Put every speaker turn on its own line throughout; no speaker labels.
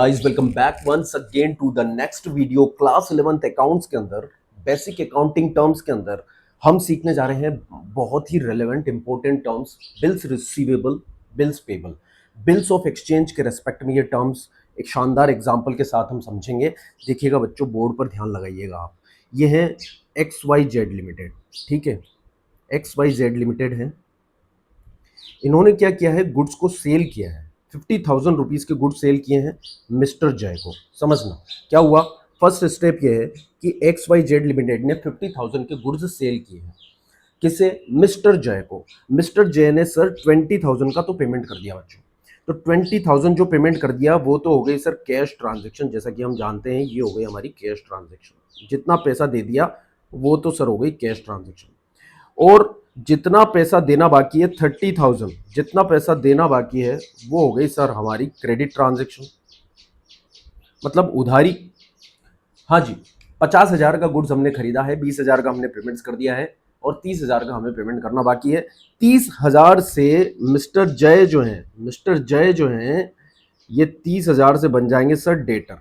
Guys welcome back once again to the next video. Class 11th accounts के अंदर basic accounting terms के अंदर हम सीखने जा रहे हैं बहुत ही relevant important terms. Bills receivable, bills payable, bills of exchange के रेस्पेक्ट में ये टर्म्स एक शानदार एग्जांपल के साथ हम समझेंगे। देखिएगा बच्चों, बोर्ड पर ध्यान लगाइएगा आप। ये है एक्स वाई जेड लिमिटेड, ठीक है। एक्स वाई जेड लिमिटेड है। इन्होंने क्या किया है, गुड्स को सेल किया है। 50,000 रुपीज के गुड्स सेल किए हैं मिस्टर जय को। समझना क्या हुआ। फर्स्ट स्टेप ये है कि एक्स वाई जेड लिमिटेड ने 50,000 के गुड्स सेल किए हैं। किसे? मिस्टर जय को। मिस्टर जय ने सर 20,000 का तो पेमेंट कर दिया बच्चों। तो 20,000 जो पेमेंट कर दिया वो तो हो गई सर कैश ट्रांजेक्शन। जैसा कि हम जानते हैं ये हो गई हमारी कैश ट्रांजेक्शन। जितना पैसा दे दिया वो तो सर हो गई कैश ट्रांजेक्शन। और जितना पैसा देना बाकी है 30,000, जितना पैसा देना बाकी है वो हो गई सर हमारी क्रेडिट ट्रांजेक्शन, मतलब उधारी। हाँ जी, 50,000 का गुड्स हमने खरीदा है, 20,000 का हमने पेमेंट्स कर दिया है और 30,000 का हमें पेमेंट करना बाकी है। 30,000 से मिस्टर जय जो हैं ये 30,000 से बन जाएंगे सर डेटर।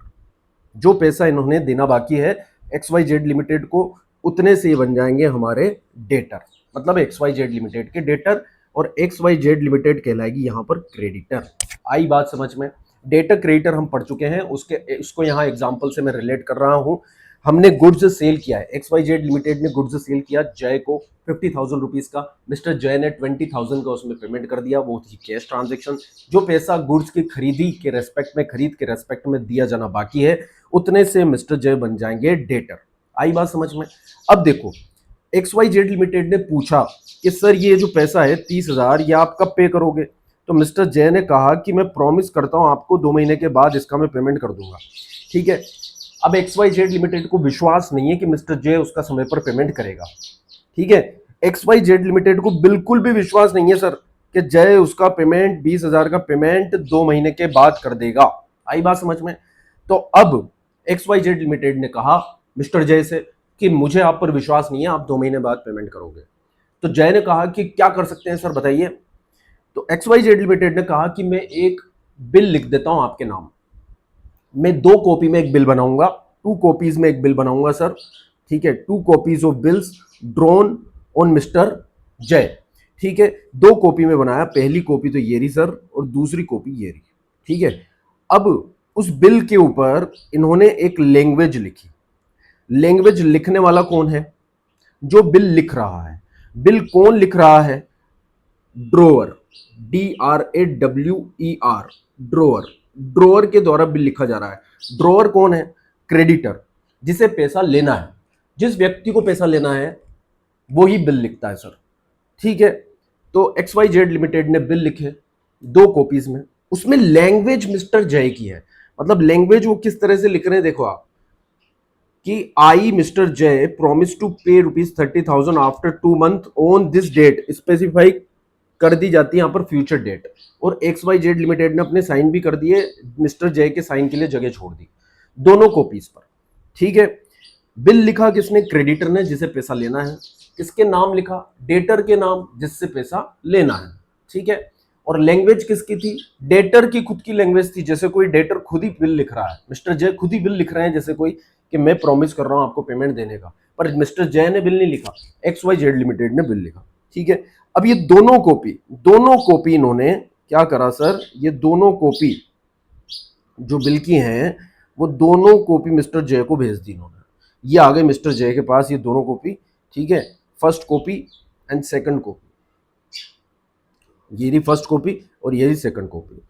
जो पैसा इन्होंने देना बाकी है एक्स वाई जेड लिमिटेड को, उतने से बन जाएंगे हमारे डेटर, मतलब एक्स वाई जेड लिमिटेड के डेटर। और एक्स वाई जेड लिमिटेड कहलाएगी यहां पर क्रेडिटर। आई बात समझ में? डेटर क्रेडिटर हम पढ़ चुके हैं, उसको यहां एग्जांपल से मैं रिलेट कर रहा हूं। हमने गुड्स सेल किया है, एक्स वाई जेड लिमिटेड ने गुड्स सेल किया जय को 50,000 रुपीज का। मिस्टर जय ने 20,000 का उसमें पेमेंट कर दिया, वो थी कैश ट्रांजेक्शन। जो पैसा गुड्स की खरीद के रेस्पेक्ट में दिया जाना बाकी है उतने से मिस्टर जय बन जाएंगे डेटर। आई बात समझ में? अब देखो, एक्स वाई जेड लिमिटेड ने पूछा कि सर ये जो पैसा है 30,000 ये आप कब पे करोगे? तो मिस्टर जय ने कहा कि मैं प्रॉमिस करता हूं आपको 2 महीने के बाद इसका मैं पेमेंट कर दूंगा, ठीक है। अब एक्स वाई जेड लिमिटेड को विश्वास नहीं है कि मिस्टर जय उसका समय पर पेमेंट करेगा, ठीक है। एक्स वाई जेड लिमिटेड को बिल्कुल भी विश्वास नहीं है सर कि जय उसका पेमेंट 20,000 का पेमेंट 2 महीने के बाद कर देगा। आई बात समझ में? तो अब एक्स वाई जेड लिमिटेड ने कहा मिस्टर जय से कि मुझे आप पर विश्वास नहीं है, आप 2 महीने बाद पेमेंट करोगे। तो जय ने कहा कि क्या कर सकते हैं सर बताइए। तो एक्स वाई जेड लिमिटेड ने कहा कि मैं एक बिल लिख देता हूं आपके नाम। मैं 2 कॉपी में एक बिल बनाऊंगा, 2 कॉपीज में एक बिल बनाऊंगा सर, ठीक है। 2 copies of bills drawn on mister जय, ठीक है। 2 कॉपी में बनाया, पहली कॉपी तो ये रही सर और दूसरी कॉपी ये रही, ठीक है। अब उस बिल के ऊपर इन्होंने एक लैंग्वेज लिखी। लैंग्वेज लिखने वाला कौन है? जो बिल लिख रहा है। बिल कौन लिख रहा है? ड्रोअर, DRAWER, ड्रोअर। ड्रोअर के द्वारा बिल लिखा जा रहा है। ड्रोअर कौन है? क्रेडिटर, जिसे पैसा लेना है, जिस व्यक्ति को पैसा लेना है वो ही बिल लिखता है सर, ठीक है। तो एक्स वाई जेड लिमिटेड ने बिल लिखे 2 कॉपीज में, उसमें लैंग्वेज मिस्टर जय की है। मतलब लैंग्वेज वो किस तरह से लिख रहे हैं देखो आप, कि I Mister Jay promise to pay ₹30,000 after 2 month on this date, specify कर दी जाती है यहां पर फ्यूचर डेट। और एक्स वाई जेड लिमिटेड ने अपने साइन भी कर दिए, मिस्टर जय के साइन के लिए जगह छोड़ दी दोनों कॉपीज पर, ठीक है। बिल लिखा किसने? क्रेडिटर ने, जिसे पैसा लेना है। किसके नाम लिखा? डेटर के नाम, जिससे पैसा लेना है, ठीक है। और लैंग्वेज किसकी थी? डेटर की खुद की लैंग्वेज थी। जैसे कोई डेटर खुद ही बिल लिख रहा है, मिस्टर जय खुद ही बिल लिख रहे हैं, जैसे कोई कि मैं प्रॉमिस कर रहा हूं आपको पेमेंट देने का, पर मिस्टर जय ने बिल नहीं लिखा, एक्स वाई जेड लिमिटेड ने बिल लिखा, ठीक है। अब ये दोनों कॉपी इन्होंने क्या करा सर, ये दोनों कॉपी जो बिल की हैं वो दोनों कॉपी मिस्टर जय को भेज दी इन्होंने। ये आ गए मिस्टर जय के पास ये दोनों कॉपी, ठीक है। First copy and second copy, ये रही फर्स्ट कॉपी और ये रही सेकंड कॉपी।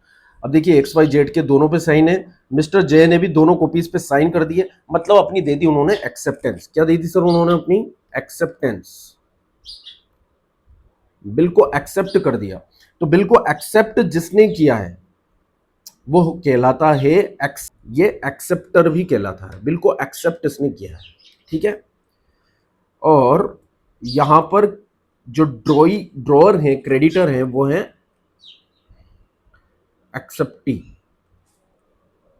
अब देखिए एक्स वाई जेड के दोनों पे साइन है, मिस्टर जय ने भी दोनों कॉपीज पे साइन कर दिए, मतलब अपनी दे दी उन्होंने एक्सेप्टेंस। क्या दी थी सर उन्होंने? अपनी एक्सेप्टेंस। बिल को एक्सेप्ट कर दिया। तो बिल को एक्सेप्ट जिसने किया है वो कहलाता है ये एक्सेप्टर भी कहलाता है। बिल को एक्सेप्ट इसने किया है, ठीक है। और यहां पर जो ड्रॉअर है, क्रेडिटर है, वो है एक्सेप्टी,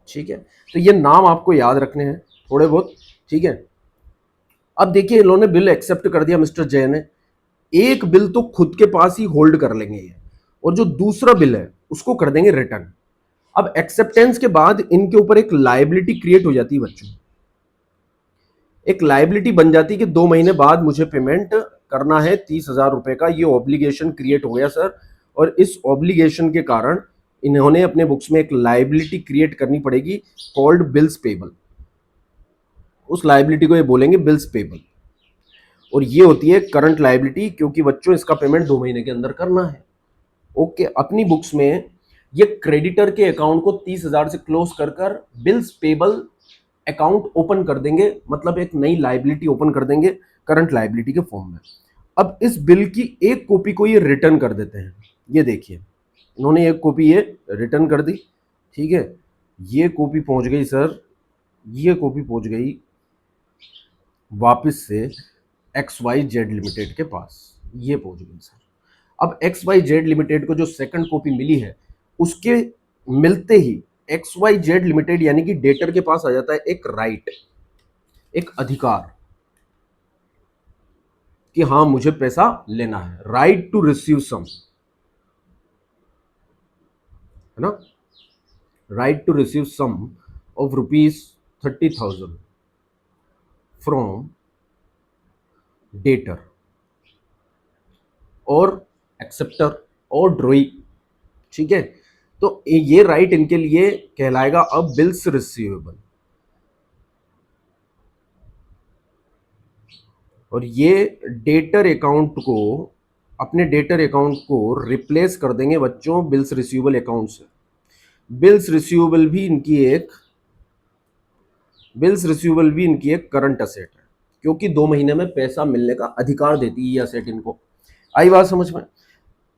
ठीक है। तो ये नाम आपको याद रखने हैं थोड़े बहुत, ठीक है। अब देखिए इन्होंने बिल एक्सेप्ट कर दिया मिस्टर जय ने। एक बिल तो खुद के पास ही होल्ड कर लेंगे ये, और जो दूसरा बिल है उसको कर देंगे रिटर्न। अब एक्सेप्टेंस के बाद इनके ऊपर एक लायबिलिटी क्रिएट हो जाती है बच्चों, एक लायबिलिटी बन जाती है कि 2 महीने बाद मुझे पेमेंट करना है 30,000 रुपए का, ये ऑब्लिगेशन क्रिएट हो गया सर। और इस ऑब्लिगेशन के कारण इन्होंने अपने बुक्स में एक लायबिलिटी क्रिएट करनी पड़ेगी कॉल्ड बिल्स पेबल। उस लायबिलिटी को ये बोलेंगे बिल्स पेबल, और ये होती है करंट लायबिलिटी, क्योंकि बच्चों इसका पेमेंट 2 महीने के अंदर करना है। ओके, अपनी बुक्स में ये क्रेडिटर के अकाउंट को 30,000 से क्लोज कर कर बिल्स पेबल अकाउंट ओपन कर देंगे, मतलब एक नई लायबिलिटी ओपन कर देंगे करंट लायबिलिटी के फॉर्म में। अब इस बिल की एक कॉपी को ये रिटर्न कर देते हैं। ये देखिए, इन्होंने एक कॉपी ये रिटर्न कर दी, ठीक है। ये कॉपी पहुंच गई सर, ये कॉपी पहुंच गई वापस से XYZ लिमिटेड के पास, ये पहुंच गई सर। अब XYZ लिमिटेड को जो सेकंड कॉपी मिली है, उसके मिलते ही XYZ लिमिटेड यानी कि डेटर के पास आ जाता है एक राइट, एक अधिकार कि हाँ मुझे पैसा लेना है, राइट टू रिसीव सम, है ना, right to receive sum of ₹30,000 from debtor और एक्सेप्टर और ड्रॉई, ठीक है। तो ये राइट इनके लिए कहलाएगा अब बिल्स रिसीवेबल, और ये डेटर अकाउंट को, अपने डेटर अकाउंट को रिप्लेस कर देंगे बच्चों बिल्स रिसीवेबल अकाउंट से। बिल्स रिसीवेबल भी इनकी एक करंट असेट है, क्योंकि 2 महीने में पैसा मिलने का अधिकार देती है ये असेट इनको। आई बात समझ में?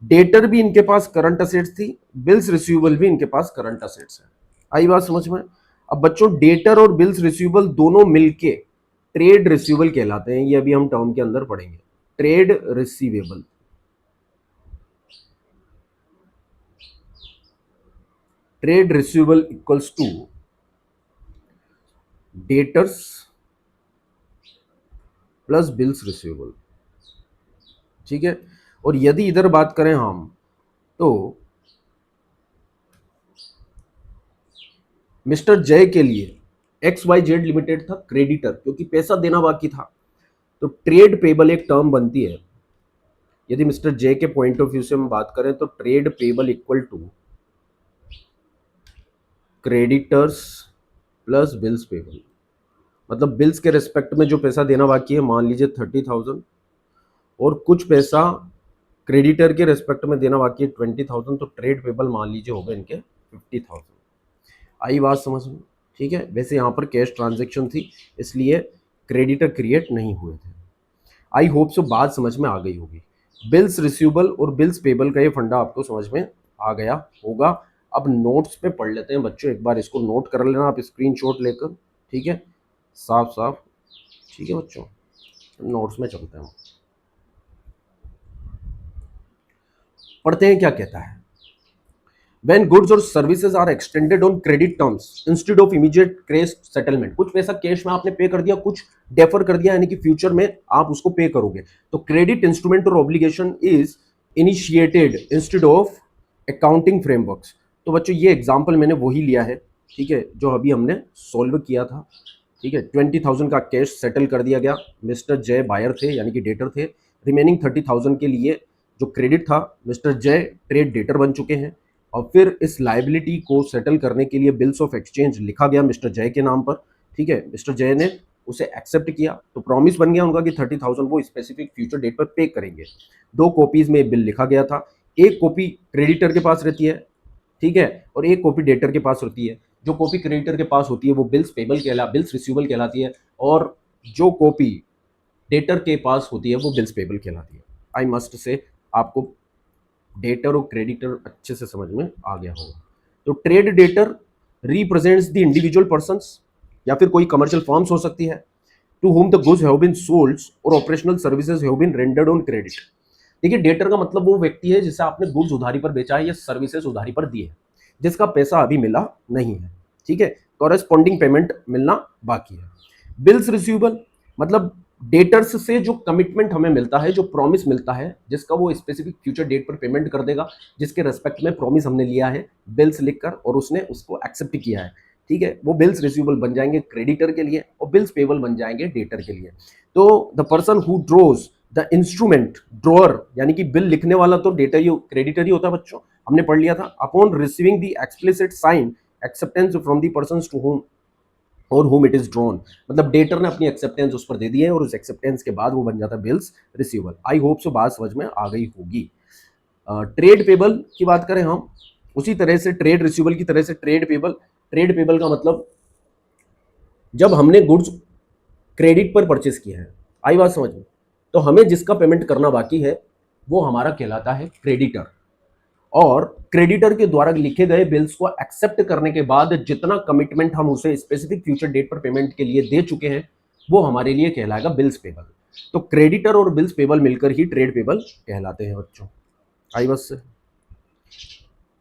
डेटर भी इनके पास करंट असेट्स थी, बिल्स रिसीवेबल भी इनके पास करंट असेट्स है। आई बात समझ में? अब बच्चों डेटर और बिल्स रिसीवेबल दोनों मिलके ट्रेड रिसीवेबल कहलाते हैं, ये अभी हम टर्म के अंदर पढ़ेंगे। Trade receivable, trade receivable equals to debtors plus bills receivable, ठीक है। और यदि इधर बात करें हम, तो मिस्टर जय के लिए XYZ लिमिटेड था क्रेडिटर, क्योंकि पैसा देना बाकी था। तो ट्रेड पेबल एक टर्म बनती है, यदि मिस्टर जे के पॉइंट ऑफ व्यू से हम बात करें तो trade payable equal to creditors plus bills payable. मतलब बिल्स के रेस्पेक्ट में जो पैसा देना बाकी है, मान लीजिए 30,000, और कुछ पैसा क्रेडिटर के रेस्पेक्ट में देना बाकी है 20,000, तो ट्रेड पेबल मान लीजिए होगा इनके 50,000। आई बात समझ में? ठीक है। वैसे यहाँ पर कैश ट्रांजेक्शन थी, इसलिए क्रेडिटर क्रिएट नहीं हुए थे। आई होप सो बात समझ में आ गई होगी। बिल्स रिसीवेबल और बिल्स पेबल का ये फंडा आपको समझ में आ गया होगा। अब नोट्स पे पढ़ लेते हैं बच्चों, एक बार इसको नोट कर लेना आप स्क्रीनशॉट लेकर, ठीक है, साफ साफ, ठीक है बच्चों। नोट्स में चलते हैं, पढ़ते हैं क्या कहता है। When goods or services are extended on credit terms instead of immediate cash settlement, कुछ पैसा कैश में आपने पे कर दिया, कुछ डेफर कर दिया, यानी कि फ्यूचर में आप उसको पे करोगे, तो क्रेडिट इंस्ट्रूमेंट और obligation is initiated instead of accounting frameworks. तो बच्चों ये एग्जांपल मैंने वही लिया है, ठीक है, जो अभी हमने सॉल्व किया था, ठीक है। 20,000 का कैश सेटल कर दिया गया, मिस्टर जय बायर थे यानी कि डेटर थे, रिमेनिंग 30,000 के लिए जो क्रेडिट था, मिस्टर जय ट्रेड डेटर बन चुके हैं, और फिर इस लाइबिलिटी को सेटल करने के लिए बिल्स ऑफ एक्सचेंज लिखा गया मिस्टर जय के नाम पर, ठीक है। मिस्टर जय ने उसे एक्सेप्ट किया, तो प्रॉमिस बन गया उनका कि 30,000 वो स्पेसिफिक फ्यूचर डेट पर पे करेंगे। 2 कॉपीज में बिल लिखा गया था, एक कॉपी क्रेडिटर के पास रहती है, ठीक है, और एक कॉपी डेटर के पास होती है। जो कॉपी क्रेडिटर के पास होती है वो बिल्स रिसीवेबल कहलाती है, और जो कॉपी डेटर के पास होती है वो बिल्स पेबल कहलाती है। आई मस्ट से आपको डेटर और क्रेडिटर अच्छे से समझ में आ गया होगा। तो trade debtor represents the individual persons या फिर कोई कमर्शियल फर्म्स हो सकती है, to whom the goods have been sold और operational services have been rendered on credit. देखिए, डेटर का मतलब वो व्यक्ति है जिसे आपने गुड्स उधारी पर बेचा है या सर्विसेज उधारी पर दी है, जिसका पैसा अभी मिला नहीं है, ठीक है, कॉरेस्पॉन्डिंग पेमेंट मिलना बाकी है। बिल्स रिसीवेबल मतलब डेटर्स से जो कमिटमेंट हमें मिलता है, जो प्रॉमिस मिलता है, जिसका वो स्पेसिफिक फ्यूचर डेट पर पेमेंट कर देगा, जिसके रेस्पेक्ट में प्रॉमिस हमने लिया है बिल्स लिखकर और उसने उसको एक्सेप्ट किया है, ठीक है, वो बिल्स रिसीवेबल बन जाएंगे क्रेडिटर के लिए और बिल्स पेबल बन जाएंगे डेटर के लिए। तो the person who draws the instrument, drawer यानी कि बिल लिखने वाला तो डेटर ही क्रेडिटर ही होता है बच्चों, हमने पढ़ लिया था। Upon receiving the explicit sign acceptance from the persons to whom और होम इट इज ड्रॉन, मतलब डेटर ने अपनी एक्सेप्टेंस उस पर दे दी है और उस एक्सेप्टेंस के बाद वो बन जाता है bills receivable. I hope so बात समझ में आ गई होगी। ट्रेड पेबल की बात करें हम, उसी तरह से ट्रेड रिसीवेबल की तरह से ट्रेड पेबल। ट्रेड पेबल का मतलब जब हमने गुड्स क्रेडिट पर परचेस किया है, आई बात समझ में, तो हमें जिसका पेमेंट करना बाकी है वो हमारा कहलाता है क्रेडिटर। और क्रेडिटर के द्वारा लिखे गए बिल्स को एक्सेप्ट करने के बाद जितना कमिटमेंट हम उसे स्पेसिफिक फ्यूचर डेट पर पेमेंट के लिए दे चुके हैं वो हमारे लिए कहलाएगा बिल्स पेबल। तो क्रेडिटर और बिल्स पेबल मिलकर ही ट्रेड पेबल कहलाते हैं बच्चों।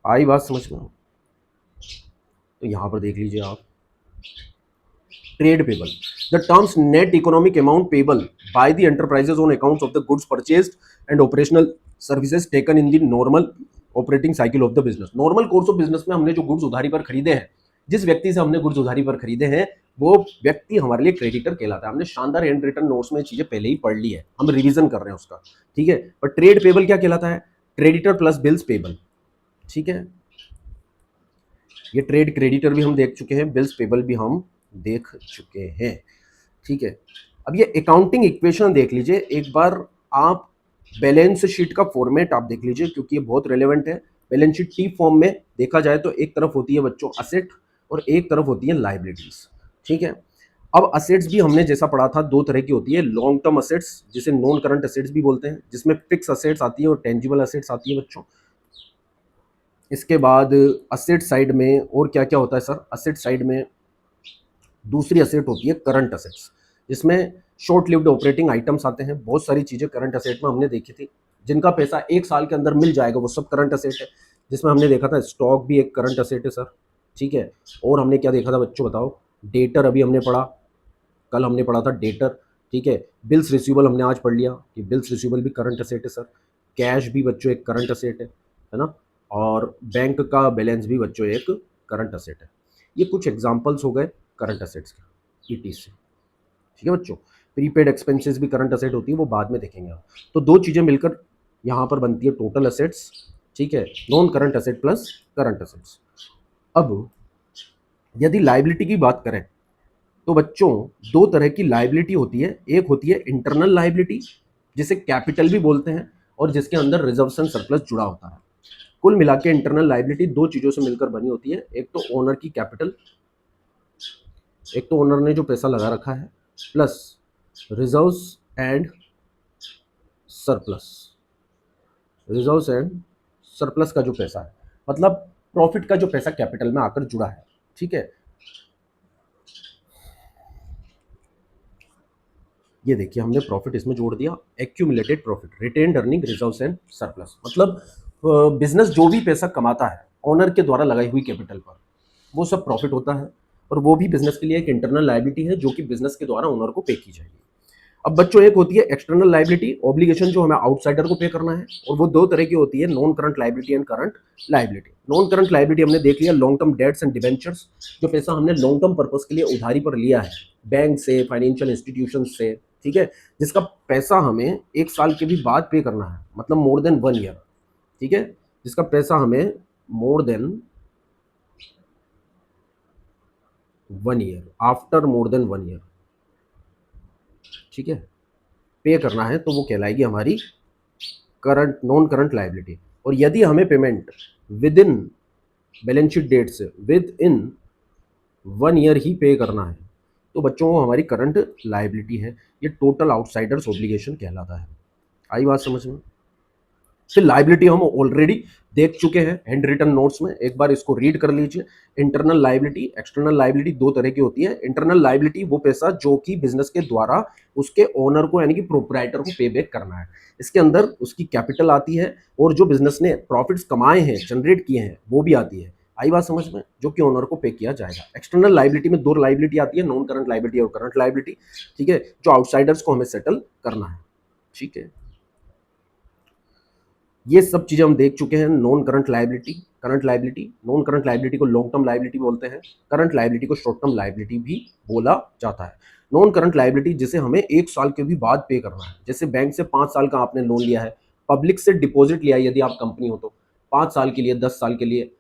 आई बात समझ में। तो यहां पर देख लीजिए आप, trade payable, the terms net economic amount payable by the enterprises on accounts of the goods purchased and operational services taken in the normal operating cycle of the business. Normal course of business में हमने जो goods उधारी पर खरीदे हैं, जिस व्यक्ति से हमने गुड्स उधारी पर खरीदे हैं वो व्यक्ति हमारे लिए क्रेडिटर कहलाता है। हमने शानदार हैंड रिटन नोट्स में चीजें पहले ही पढ़ ली है, हम रिवीजन कर रहे हैं उसका, ठीक है। पर ट्रेड पेबल क्या कहलाता है? क्रेडिटर प्लस बिल्स पेबल, ठीक है। ये ट्रेड क्रेडिटर भी हम देख चुके हैं, बिल्स पेबल भी हम देख चुके हैं, ठीक है। अब ये अकाउंटिंग इक्वेशन देख लीजिए एक बार आप, बैलेंस शीट का फॉर्मेट आप देख लीजिए क्योंकि ये बहुत रेलेवेंट है। बैलेंस शीट टी फॉर्म में देखा जाए तो एक तरफ होती है बच्चों असेट और एक तरफ होती है लाइबिलिटीज, ठीक है। अब असेट्स भी हमने जैसा पढ़ा था दो तरह की होती है, लॉन्ग टर्म असेट्स जिसे नॉन करंट असेट्स भी बोलते हैं, जिसमें फिक्स असेट्स आती है और टेंजिबल असेट्स आती है बच्चों। इसके बाद असेट साइड में और क्या क्या होता है सर? असेट साइड में दूसरी असेट होती है करंट असेट्स, जिसमें शॉर्ट लिव्ड ऑपरेटिंग आइटम्स आते हैं। बहुत सारी चीज़ें करंट असेट में हमने देखी थी, जिनका पैसा एक साल के अंदर मिल जाएगा वो सब करंट असेट है, जिसमें हमने देखा था स्टॉक भी एक करंट असेट है सर, ठीक है। और हमने क्या देखा था बच्चों बताओ? डेटर अभी हमने पढ़ा, कल हमने पढ़ा था डेटर, ठीक है। बिल्स रिसीवेबल हमने आज पढ़ लिया कि बिल्स रिसीवेबल भी करंट असेट है सर। कैश भी बच्चों एक करंट असेट है ना। और बैंक का बैलेंस भी बच्चों एक करंट असेट है। ये कुछ एग्जांपल्स हो गए करंट असेट्स के ईटी से, ठीक है बच्चों। प्रीपेड एक्सपेंसेस भी करंट असेट होती है, वो बाद में देखेंगे आप। तो दो चीज़ें मिलकर यहाँ पर बनती है टोटल असेट्स, ठीक है, non current asset plus current assets. अब यदि लाइबिलिटी की बात करें तो बच्चों दो तरह की लाइबिलिटी होती है। एक होती है इंटरनल लाइबिलिटी जिसे कैपिटल भी बोलते हैं और जिसके अंदर रिजर्व्स एंड सरप्लस जुड़ा होता है। कुल मिला के इंटरनल लाइबिलिटी दो चीज़ों से मिलकर बनी होती है, एक तो ओनर की कैपिटल, एक तो ओनर ने जो पैसा लगा रखा है, plus reserves and surplus, reserves and surplus का जो पैसा है, मतलब प्रॉफिट का जो पैसा कैपिटल में आकर जुड़ा है, ठीक है। ये देखिए हमने प्रॉफिट इसमें जोड़ दिया, accumulated profit, retained earning, reserves and surplus, मतलब बिजनेस जो भी पैसा कमाता है ओनर के द्वारा लगाई हुई कैपिटल पर, वो सब प्रॉफिट होता है। और वो भी बिजनेस के लिए एक इंटरनल लायबिलिटी है जो कि बिजनेस के द्वारा ओनर को पे की जाएगी। अब बच्चों एक होती है एक्सटर्नल लायबिलिटी, ऑब्लिगेशन जो हमें आउटसाइडर को पे करना है, और वो दो तरह की होती है, non current liability and current liability. Non current liability हमने देख लिया, long term debts and debentures, जो पैसा हमने लॉन्ग टर्म पर्पस के लिए उधारी पर लिया है बैंक से, फाइनेंशियल इंस्टीट्यूशन से, ठीक है, जिसका पैसा हमें एक साल के भी बाद पे करना है, मतलब मोर देन 1 ईयर, ठीक है, जिसका पैसा हमें more than 1 year, after more than 1 year, ठीक है, पे करना है, तो वो कहलाएगी हमारी करंट, नॉन करंट लायबिलिटी। और यदि हमें payment within balance sheet date से विद इन 1 ईयर ही पे करना है तो बच्चों वो हमारी करंट लायबिलिटी है। ये टोटल आउटसाइडर्स ऑब्लिगेशन कहलाता है। आई बात समझ में? फिर लायबिलिटी हम ऑलरेडी देख चुके हैं हैंड रिटन नोट्स में, एक बार इसको रीड कर लीजिए। इंटरनल लायबिलिटी, एक्सटर्नल लायबिलिटी दो तरह की होती है। इंटरनल लायबिलिटी वो पैसा जो कि बिजनेस के द्वारा उसके ओनर को यानी कि प्रोप्राइटर को पे बैक करना है, इसके अंदर उसकी कैपिटल आती है और जो बिजनेस ने प्रॉफिट्स कमाए हैं, जनरेट किए हैं, वो भी आती है। आई बात समझ में, जो कि ओनर को पे किया जाएगा। एक्सटर्नल लाइबिलिटी में दो लाइबिलिटी आती है, नॉन करंट लाइबिलिटी और करंट लाइबिलिटी, ठीक है, जो आउटसाइडर्स को हमें सेटल करना है, ठीक है। ये सब चीजें हम देख चुके हैं। Non current liability, current liability, non current liability को लॉन्ग टर्म लाइबिलिटी बोलते हैं, करंट लाइबिलिटी को शॉर्ट टर्म लाइबिलिटी भी बोला जाता है। नॉन करंट लाइबिलिटी जिसे हमें 1 साल के भी बाद पे करना है, जैसे बैंक से 5 साल का आपने लोन लिया है, पब्लिक से डिपॉजिट लिया है, यदि आप कंपनी हो तो 5 साल के लिए, 10 साल के लिए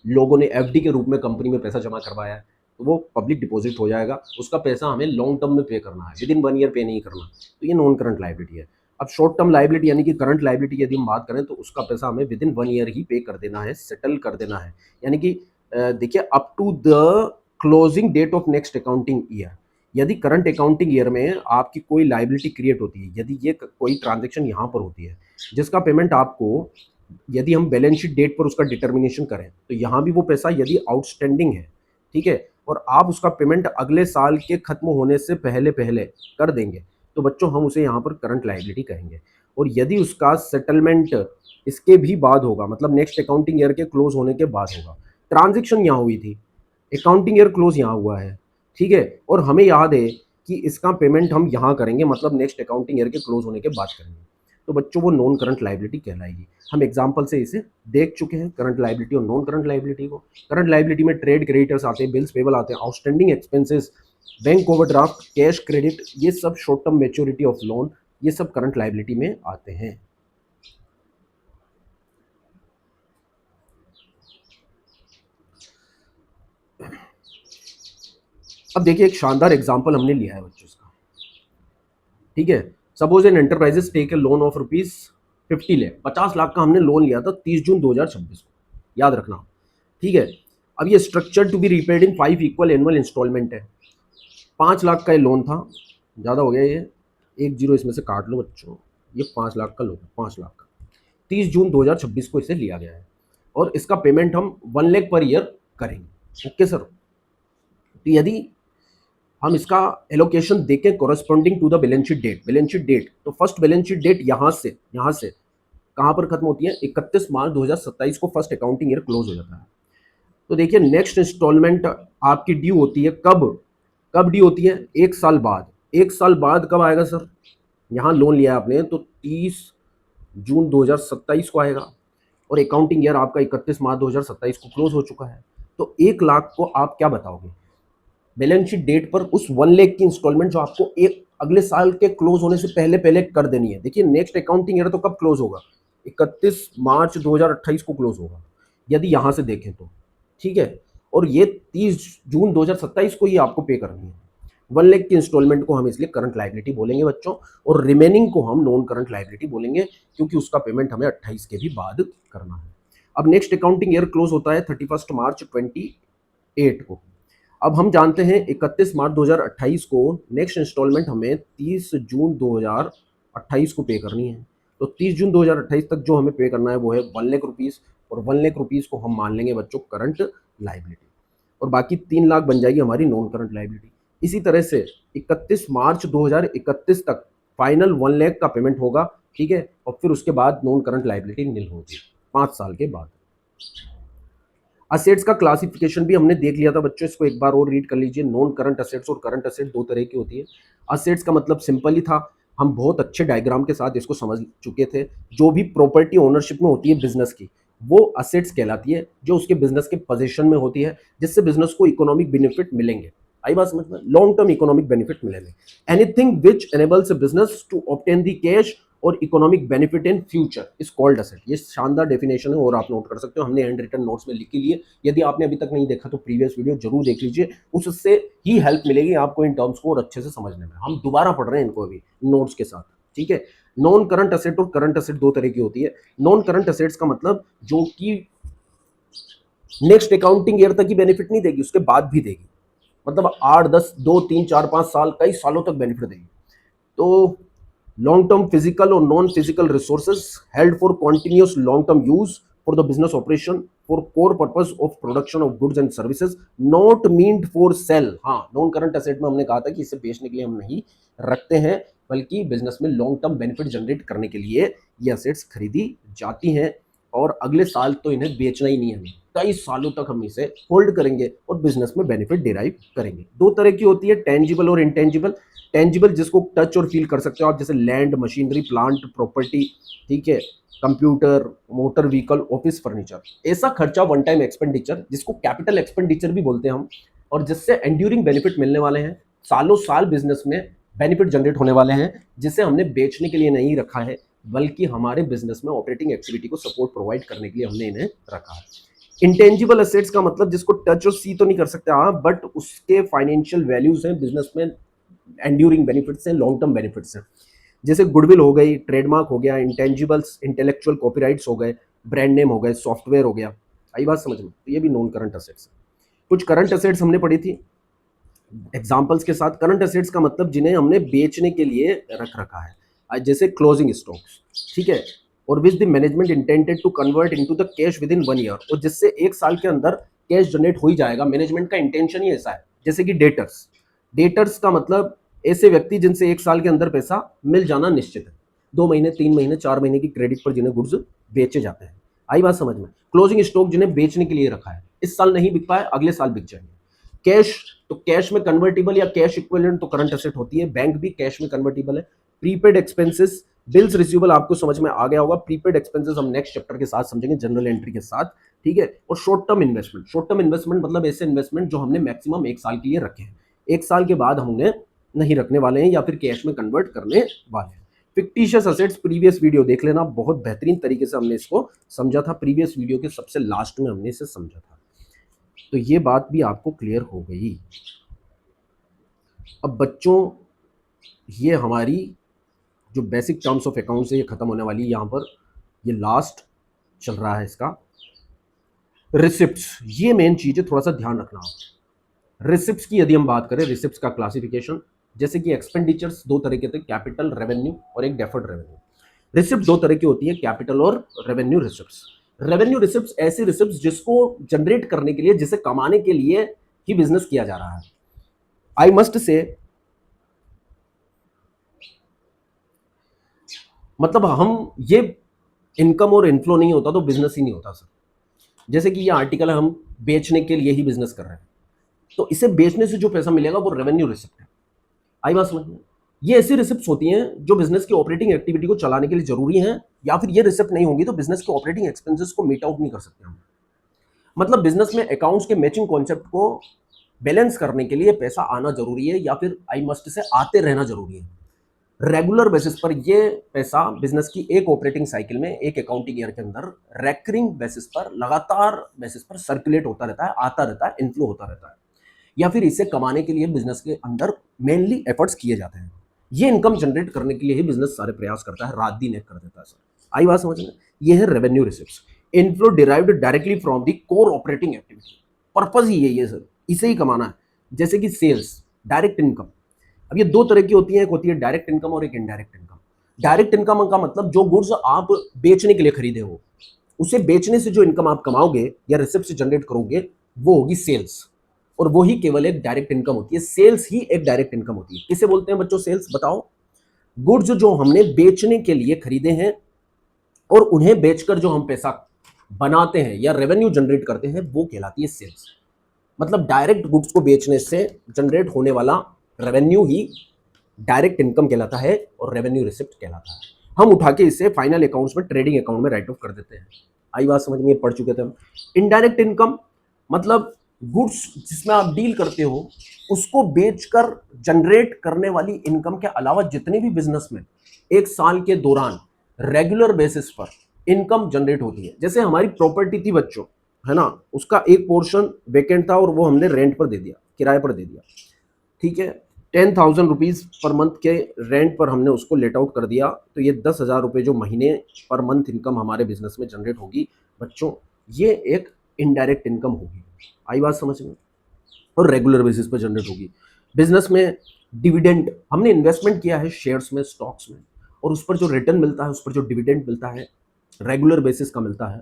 लोगों ने एफडी के रूप में कंपनी में पैसा जमा करवाया है, तो वो पब्लिक डिपॉजिट हो जाएगा, उसका पैसा हमें लॉन्ग टर्म में पे करना है, विद इन 1 ईयर पे नहीं करना, तो ये नॉन करंट लाइबिलिटी है। अब शॉर्ट टर्म लाइबिलिटी यानी कि करंट लाइबिलिटी यदि हम बात करें तो उसका पैसा हमें विद इन 1 ईयर ही पे कर देना है, सेटल कर देना है, यानी कि देखिए up to the closing date of next accounting year. यदि करंट अकाउंटिंग ईयर में आपकी कोई लाइबिलिटी क्रिएट होती है, यदि ये कोई ट्रांजेक्शन यहाँ पर होती है जिसका पेमेंट आपको, यदि हम बैलेंस शीट डेट पर उसका डिटर्मिनेशन करें तो यहाँ भी वो पैसा यदि आउटस्टैंडिंग है, ठीक है, और आप उसका पेमेंट अगले साल के खत्म होने से पहले पहले कर देंगे, तो बच्चों हम उसे यहाँ पर करंट लाइबिलिटी कहेंगे। और यदि उसका सेटलमेंट इसके भी बाद होगा, मतलब नेक्स्ट अकाउंटिंग ईयर के क्लोज होने के बाद होगा, ट्रांजेक्शन यहाँ हुई थी, अकाउंटिंग ईयर क्लोज यहाँ हुआ है, ठीक है, और हमें याद है कि इसका पेमेंट हम यहाँ करेंगे, मतलब नेक्स्ट अकाउंटिंग ईयर के क्लोज होने के बाद करेंगे, तो बच्चों वो नॉन करंट लाइबिलिटी कहलाएगी। हम एग्जांपल से इसे देख चुके हैं, करंट लाइबिलिटी और नॉन करंट लाइबिलिटी को। करंट लाइबिलिटी में ट्रेड क्रेडिटर्स आते हैं, बिल्स पेबल आते हैं, outstanding expenses, bank overdraft, cash credit, ये सब short term maturity of loan, ये सब करंट लाइबिलिटी में आते हैं। अब देखिए एक शानदार एग्जांपल हमने लिया है बच्चों इसका, ठीक है। Suppose N enterprises take a loan of ₹50 lakh, 50 lakh का हमने लोन लिया था 30 जून 2026 को, याद रखना, ठीक है। अब ये structure to be repaid in 5 equal annual instalment है। 5 लाख का ये लोन था, ज़्यादा हो गया ये, एक जीरो इसमें से काट लो बच्चों, ये 5 लाख का लोन, 5 लाख का 30 जून 2026 को इसे लिया गया है, और इसका पेमेंट हम 1 लाख पर ईयर करेंगे, ओके सर। तो यदि हम इसका एलोकेशन देखें corresponding to the balance sheet date, balance sheet date, तो फर्स्ट बैलेंस शीट डेट यहाँ से कहाँ पर खत्म होती है, 31 मार्च 2027 को फर्स्ट अकाउंटिंग ईयर क्लोज हो जाता है। तो देखिए नेक्स्ट इंस्टॉलमेंट आपकी ड्यू होती है कब, कब ड्यू होती है, 1 साल बाद। 1 साल बाद कब आएगा सर, यहाँ लोन लिया है आपने तो 30 जून 2027 को आएगा, और अकाउंटिंग ईयर आपका 31 मार्च 2027 को क्लोज हो चुका है। तो 1 लाख को आप क्या बताओगे, बैलेंस शीट डेट पर उस 1 लाख की इंस्टॉलमेंट जो आपको एक अगले साल के क्लोज होने से पहले पहले कर देनी है। देखिए नेक्स्ट अकाउंटिंग ईयर तो कब क्लोज होगा, 31 मार्च 2028 को क्लोज होगा, यदि यहाँ से देखें तो, ठीक है, और ये 30 जून 2027 को ही आपको पे करनी है। 1 लाख की इंस्टॉलमेंट को हम इसलिए करंट लाइबिलिटी बोलेंगे बच्चों, और रिमेनिंग को हम नॉन करंट लाइबिलिटी बोलेंगे, क्योंकि उसका पेमेंट हमें 28 के भी बाद करना है। अब नेक्स्ट अकाउंटिंग ईयर क्लोज होता है 31 मार्च 28 को। अब हम जानते हैं 31 मार्च 2028 को नेक्स्ट इंस्टॉलमेंट हमें 30 जून 2028 को पे करनी है। तो 30 जून 2028 तक जो हमें पे करना है वो है 1 लाख रुपीज़, और 1 लाख रुपीज़ को हम मान लेंगे बच्चों करंट लाइबिलिटी, और बाकी 3 लाख बन जाएगी हमारी नॉन करंट लाइबिलिटी। इसी तरह से 31 मार्च 2031 तक फाइनल 1 लाख का पेमेंट होगा, ठीक है, और फिर उसके बाद नॉन करंट लाइबिलिटी निल होगी 5 साल के बाद। असेट्स का क्लासिफिकेशन भी हमने देख लिया था बच्चों, इसको एक बार और रीड कर लीजिए। नॉन करंट असेट्स और करंट असेट दो तरह की होती है। असेट्स का मतलब सिंपल ही था, हम बहुत अच्छे डायग्राम के साथ इसको समझ चुके थे। जो भी प्रॉपर्टी ओनरशिप में होती है बिजनेस की, वो असेट्स कहलाती है, जो उसके बिजनेस के पोजीशन में होती है, जिससे बिजनेस को इकोनॉमिक बेनिफिट मिलेंगे। आई बात समझ में, लॉन्ग टर्म इकोनॉमिक बेनिफिट मिलेंगे। Anything which enables business to obtain the cash और economic benefit in future is called asset. ये शानदार डेफिनेशन है और आप नोट कर सकते हो, हमने हैंड रिटन नोट्स में लिख के लिए। यदि आपने अभी तक नहीं देखा तो प्रीवियस वीडियो जरूर देख लीजिए, उससे ही हेल्प मिलेगी आपको इन टर्म्स को और अच्छे से समझने में। हम दोबारा पढ़ रहे हैं इनको अभी नोट्स के साथ, ठीक है। नॉन करंट असेट और करंट असेट दो तरह की होती है। नॉन करंट असेट्स का मतलब जो कि नेक्स्ट अकाउंटिंग ईयर तक ही बेनिफिट नहीं देगी, उसके बाद भी देगी, मतलब 8 10 2 3 4 5 साल, कई सालों तक बेनिफिट देगी। तो लॉन्ग टर्म फिजिकल और non physical resources held for continuous long term use for the business operation for core purpose of production of goods and services not meant for sale. हाँ, नॉन करंट असेट में हमने कहा था कि इसे बेचने के लिए हम नहीं रखते हैं, बल्कि बिजनेस में लॉन्ग टर्म बेनिफिट जनरेट करने के लिए ये असेट्स खरीदी जाती हैं, और अगले साल तो इन्हें बेचना ही नहीं है हमें, कई सालों तक हम इसे होल्ड करेंगे और बिजनेस में बेनिफिट डिराइव करेंगे। दो तरह की होती है, टेंजिबल और इंटेंजिबल। टेंजिबल जिसको टच और फील कर सकते हो आप, जैसे लैंड, मशीनरी, प्लांट, प्रॉपर्टी, ठीक है, computer, motor vehicle, office furniture. ऐसा खर्चा वन टाइम एक्सपेंडिचर जिसको कैपिटल एक्सपेंडिचर भी बोलते हैं हम, और जिससे एंड्यूरिंग बेनिफिट मिलने वाले हैं, सालों साल बिजनेस में बेनिफिट जनरेट होने वाले हैं, जिसे हमने बेचने के लिए नहीं रखा है, बल्कि हमारे बिजनेस में ऑपरेटिंग एक्टिविटी को सपोर्ट प्रोवाइड करने के लिए हमने इन्हें रखा है। इंटेंजिबल एसेट्स का मतलब जिसको टच और सी तो नहीं कर सकते आप, बट उसके फाइनेंशियल वैल्यूज हैं बिजनेस में, एंड्यूरिंग बेनिफिट्स हैं, लॉन्ग टर्म बेनिफिट्स हैं। जैसे गुडविल हो गई, ट्रेडमार्क हो गया, इंटेंजिबल्स इंटेलेक्चुअल कॉपीराइट्स हो गए, ब्रांड नेम हो गए, सॉफ्टवेयर हो गया। आई बात समझ में? तो ये भी नॉन करंट एसेट्स है। कुछ करंट एसेट्स हमने पढ़ी थी एग्जाम्पल्स के साथ। करंट एसेट्स का मतलब जिन्हें हमने बेचने के लिए रख रखा है, जैसे क्लोजिंग स्टॉक्स, ठीक है, और which the management intended to convert into the cash within 1 year, और जिससे 1 साल के अंदर कैश जनरेट हो ही जाएगा। मैनेजमेंट का इंटेंशन ही ऐसा है। जैसे कि डेटर्स, डेटर्स का मतलब ऐसे व्यक्ति जिनसे 1 साल के अंदर पैसा मिल जाना निश्चित है, 2 महीने, 3 महीने, 4 महीने की क्रेडिट पर जिन्हें गुड्स बेचे जाते हैं। आई बात समझ में? क्लोजिंग स्टॉक जिन्हें बेचने के लिए रखा है, इस साल नहीं बिक पाए, अगले साल बिक जाएंगे। कैश, तो कैश में कन्वर्टिबल या कैश इक्विवेलेंट तो करंट एसेट होती है, बैंक भी कैश में कन्वर्टिबल है। प्रीपेड एक्सपेंसेस, बिल्स रिसीवेबल आपको समझ में आ गया होगा। प्रीपेड एक्सपेंसेस हम नेक्स्ट चैप्टर के साथ समझेंगे, जनरल एंट्री के साथ, ठीक है। और short term investment, short term investment मतलब ऐसे इन्वेस्टमेंट जो हमने मैक्सिमम 1 साल के लिए रखे हैं, 1 साल के बाद हम उन्हें नहीं रखने वाले हैं या फिर कैश में कन्वर्ट करने वाले हैं। फिक्टिशियस असेट्स, प्रीवियस वीडियो देख लेना, बहुत बेहतरीन तरीके से हमने इसको समझा था, प्रीवियस वीडियो के सबसे लास्ट में हमने इसे समझा था। तो ये बात भी आपको क्लियर हो गई। अब बच्चों, ये हमारी जो बेसिक टर्म्स ऑफ अकाउंट्स है ये खत्म होने वाली है। यहाँ पर ये लास्ट चल रहा है इसका रिसिप्ट्स, ये मेन चीज है, थोड़ा सा ध्यान रखना आप। रिसिप्ट्स की यदि हम बात करें, रिसिप्ट्स का क्लासिफिकेशन, जैसे कि एक्सपेंडिचर्स दो तरह के थे, कैपिटल रेवेन्यू और एक डेफर्ड रेवेन्यू। रिसिप्ट दो तरह की होती है, कैपिटल और रेवेन्यू रिसिप्ट्स। रेवेन्यू रिसिप्ट्स ऐसी रिसिप्ट्स जिसको जनरेट करने के लिए, जिसे कमाने के लिए ही बिजनेस किया जा रहा है। आई मस्ट से, मतलब हम ये इनकम और इनफ्लो नहीं होता तो बिजनेस ही नहीं होता सर। जैसे कि ये आर्टिकल है, हम बेचने के लिए ही बिजनेस कर रहे हैं, तो इसे बेचने से जो पैसा मिलेगा वो रेवेन्यू रिसिप्ट है। आई बात समझ में? ये ऐसी रिसिप्ट्स होती हैं जो बिजनेस की ऑपरेटिंग एक्टिविटी को चलाने के लिए जरूरी हैं, या फिर ये रिसिप्ट नहीं होगी तो बिजनेस के ऑपरेटिंग एक्सपेंसेस को मीट आउट नहीं कर सकते हम। मतलब बिजनेस में अकाउंट्स के मैचिंग कॉन्सेप्ट को बैलेंस करने के लिए पैसा आना जरूरी है, या फिर आई मस्ट से आते रहना जरूरी है। रेगुलर बेसिस पर ये पैसा बिजनेस की एक ऑपरेटिंग साइकिल में, एक अकाउंटिंग ईयर के अंदर रेकरिंग बेसिस पर, लगातार बेसिस पर सर्कुलेट होता रहता है, आता रहता है, इनफ्लो होता रहता है, या फिर इसे कमाने के लिए बिजनेस के अंदर मेनली एफर्ट्स किए जाते हैं। ये इनकम जनरेट करने के लिए ही बिजनेस सारे प्रयास करता है, रात दिन एक कर देता है सर। आई बात समझ में? ये है revenue receipts. Inflow derived directly from the core operating activity, purpose ही यही है सर, इसे ही कमाना है। जैसे कि सेल्स, डायरेक्ट इनकम। अब ये दो तरह की होती है, एक होती है डायरेक्ट इनकम और एक इनडायरेक्ट इनकम। डायरेक्ट इनकम का मतलब जो गुड्स आप बेचने के लिए खरीदे हो, उसे बेचने से जो इनकम आप कमाओगे या रिसिप्ट से जनरेट करोगे, वो होगी सेल्स, और वो ही केवल एक डायरेक्ट इनकम होती है। सेल्स ही एक डायरेक्ट इनकम होती है। किसे बोलते हैं बच्चों सेल्स? बताओ। गुड्स जो हमने बेचने के लिए खरीदे हैं और उन्हें बेचकर जो हम पैसा बनाते हैं या रेवेन्यू जनरेट करते हैं, वो कहलाती है सेल्स। मतलब डायरेक्ट गुड्स को बेचने से जनरेट होने वाला रेवेन्यू ही डायरेक्ट इनकम कहलाता है और रेवेन्यू रिसिप्ट कहलाता है। हम उठा के इसे फाइनल अकाउंट्स में, ट्रेडिंग अकाउंट में राइट ऑफ कर देते हैं। आई बात समझ में? पढ़ चुके थे हम। इनडायरेक्ट इनकम मतलब गुड्स जिसमें आप डील करते हो उसको बेचकर जनरेट करने वाली इनकम के अलावा जितने भी बिजनेस में 1 साल के दौरान रेगुलर बेसिस पर इनकम जनरेट होती है। जैसे हमारी प्रॉपर्टी थी बच्चों, है ना, उसका एक पोर्शन वेकेंट था और वो हमने रेंट पर दे दिया, किराए पर दे दिया, ठीक है। 10,000 रुपीज पर मंथ के रेंट पर हमने उसको लेट आउट कर दिया, तो ये 10,000 रुपये जो महीने पर मंथ इनकम हमारे बिजनेस में जनरेट होगी बच्चों, ये एक इनडायरेक्ट इनकम होगी। आई बात समझ में? और रेगुलर बेसिस पर जनरेट होगी। बिजनेस में डिविडेंड, हमने इन्वेस्टमेंट किया है शेयर्स में, स्टॉक्स में, और उस पर जो रिटर्न मिलता है, उस पर जो डिविडेंड मिलता है, रेगुलर बेसिस का मिलता है,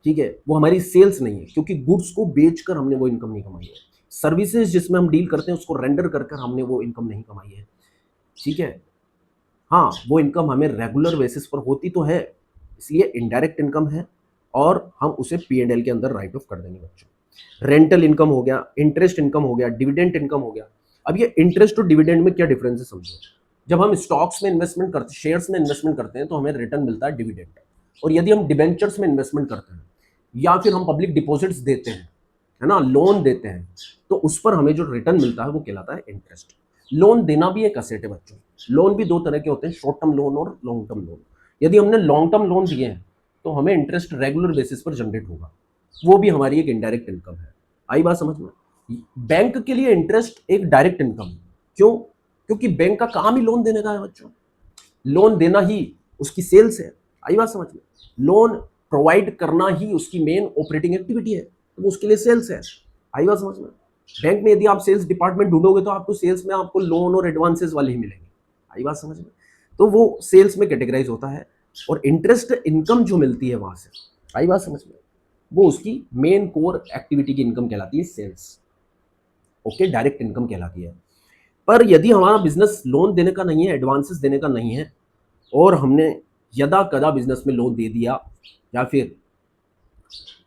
ठीक है, वो हमारी सेल्स नहीं है, क्योंकि गुड्स को बेचकर हमने वो इनकम नहीं कमाई है। सर्विसेज जिसमें हम डील करते हैं उसको रेंडर कर कर हमने वो इनकम नहीं कमाई है, ठीक है। हाँ, वो इनकम हमें रेगुलर बेसिस पर होती तो है, इसलिए इनडायरेक्ट इनकम है। और हम उसे P&L के अंदर राइट ऑफ कर देंगे बच्चों। रेंटल इनकम हो गया, इंटरेस्ट इनकम हो गया, डिविडेंड इनकम हो गया। अब ये इंटरेस्ट और डिविडेंड में क्या डिफरेंस है समझो। जब हम स्टॉक्स में इन्वेस्टमेंट करते, शेयर्स में इन्वेस्टमेंट करते हैं तो हमें रिटर्न मिलता है डिविडेंड, और यदि हम डिबेंचर्स में इन्वेस्टमेंट करते हैं या फिर हम पब्लिक डिपॉजिट्स देते हैं, है ना, लोन देते हैं, तो उस पर हमें जो रिटर्न मिलता है वो कहलाता है इंटरेस्ट। लोन देना भी एक असेट है बच्चों। लोन भी दो तरह के होते हैं, शॉर्ट टर्म लोन और लॉन्ग टर्म लोन। यदि हमने लॉन्ग टर्म लोन दिए हैं तो हमें इंटरेस्ट रेगुलर बेसिस पर जनरेट होगा, वो भी हमारी एक इनडायरेक्ट इनकम है। आई बात समझ में। बैंक के लिए इंटरेस्ट एक डायरेक्ट इनकम है। क्यों? क्योंकि बैंक का काम ही लोन देने का है बच्चों। लोन देना ही उसकी सेल्स है। आई बात समझ में। लोन प्रोवाइड करना ही उसकी मेन ऑपरेटिंग एक्टिविटी है, तो उसके लिए सेल्स है। आई बात समझ में। बैंक में यदि आप सेल्स डिपार्टमेंट ढूंढोगे तो आपको सेल्स में आपको लोन और एडवांसेस वाले ही मिलेंगे। आई बात समझ में। तो वो सेल्स में कैटेगराइज होता है, और इंटरेस्ट इनकम जो मिलती है वहां से, आई बात समझ में, वो उसकी मेन कोर एक्टिविटी की इनकम कहलाती है, सेल्स। ओके, डायरेक्ट इनकम कहलाती है। पर यदि हमारा बिजनेस लोन देने का नहीं है, एडवांसेस देने का नहीं है, और हमने यदा कदा बिजनेस में लोन दे दिया, या फिर